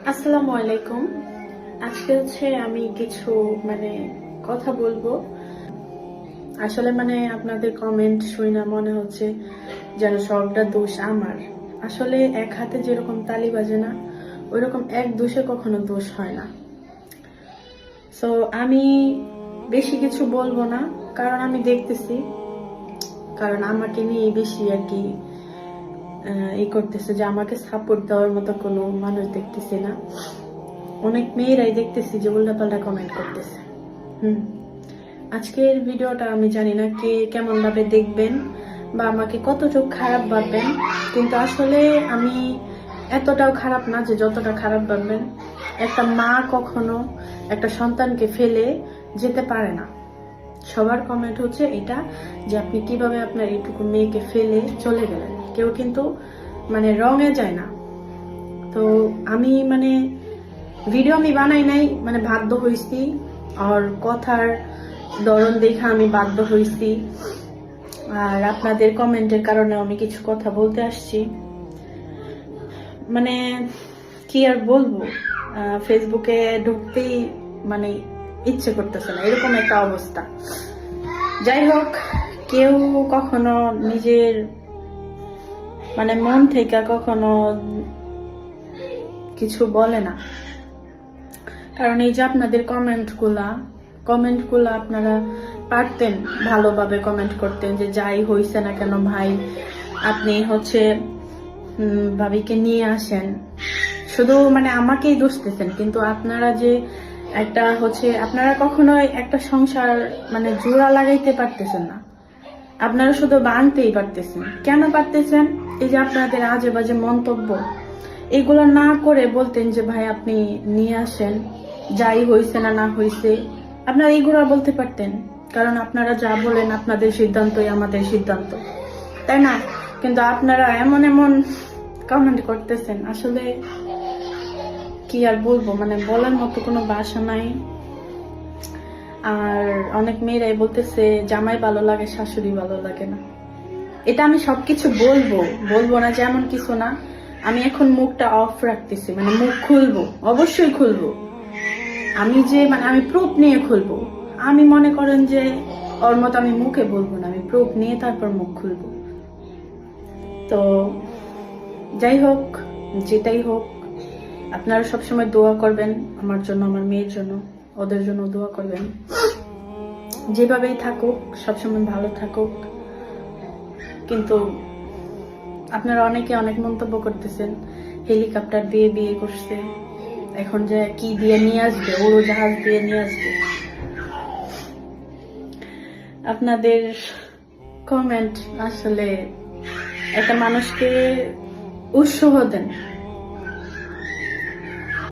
আসসালামু আলাইকুম। আজকে আমি কিছু কথা বলবো। আসলে আপনাদের কমেন্ট শুনে মনে হচ্ছে যেন সবটা দোষ আমার। আসলে এক হাতে যেরকম তালি বাজে না, ওইরকম এক দোষে কখনো দোষ হয় না। সো আমি বেশি কিছু বলবো না, কারণ আমি দেখতেছি, কারণ আমাকে নিয়ে বেশি আর কি করতেছে, যে আমাকে সাপোর্ট দেওয়ার মতো কোনো মানুষ দেখতেছি না। অনেক মেয়েরাই দেখতেছি যে উল্টাপাল্টা কমেন্ট করতেছে। আজকের ভিডিওটা আমি জানি না কে কেমন ভাবে দেখবেন বা আমাকে কতটুকু খারাপ ভাববেন, কিন্তু আসলে আমি এতটাও খারাপ না যে যতটা খারাপ ভাববেন। একটা মা কখনো একটা সন্তানকে ফেলে যেতে পারে না। সবার কমেন্ট হচ্ছে এটা, যে আপনি কিভাবে আপনার এইটুকু মেয়েকে ফেলে চলে গেলেন। কেউ কিন্তু রঙে যায় না। তো আমি ভিডিও আমি বানাই নাই, বাধ্য হয়েছি, আর কথার ধরন দেখা আমি বাধ্য হয়েছি, আর আপনাদের কমেন্টের কারণে আমি কিছু কথা বলতে আসছি। কি আর বলবো, ফেসবুকে ঢুকতেই ইচ্ছে করতেছে না, এরকম একটা অবস্থা। যাই হোক, কেউ কখনো নিজের মন থেকে কখনো কিছু বলে না, কারণ এই যে আপনাদের কমেন্টগুলা আপনারা পারতেন ভালোভাবে কমেন্ট করতেন, যে যাই হইছে না কেন ভাই, আপনি ভাবিকে নিয়ে আসেন। শুধু আমাকেই দোষ দিতেন, কিন্তু আপনারা যে আপনারা কখনোই একটা সংসার জোড়া লাগাইতে পারতেছেন না। আপনারা শুধু বানতেই পারতেছেন। কেন পারতেছেন? এই যে আপনাদের আজে বাজে মন্তব্য, এগুলো না করে বলতেন যে ভাই আপনি নিয়ে আসেন, যাই হইছে না না হইছে আপনারা এইগুলো বলতে পারতেন, কারণ আপনারা যা বলেন আপনাদের সিদ্ধান্তই আমাদের সিদ্ধান্ত, তাই না? কিন্তু আপনারা এমন এমন কমেন্ট করতেছেন, আসলে কি আর বলবো, বলার মতো কোনো ভাষা নাই। আর অনেক মেয়েরাই বলতেছে জামাই ভালো লাগে, শাশুড়ি ভালো লাগে না। এটা আমি সবকিছু বলবো না যে এমন কিছু না। আমি এখন মুখটা অফ রাখতেছি, মুখ খুলবো, অবশ্যই খুলবো। আমি যে আমি প্রুফ নিয়ে খুলবো। আমি মনে করেন যে ওর মতো আমি মুখে বলবো না, আমি প্রুফ নিয়ে তারপর মুখ খুলবো। তো যাই হোক, যেটাই হোক, আপনারা সবসময় দোয়া করবেন আমার জন্য, আমার মেয়ের জন্য, ওদের জন্য দোয়া করবেন। যেভাবেই থাকুক, সবসময় ভালো থাকুক। কিন্তু আপনারা অনেকে অনেক মন্তব্য করতেছেন, হেলিকপ্টার দিয়ে বিয়ে করছে, এখন যে কি দিয়ে নিয়ে আসবে, উড়োজাহাজ দিয়ে নিয়ে আসবে। আপনাদের কমেন্ট আসলে একটা মানুষকে উৎসাহ দেন।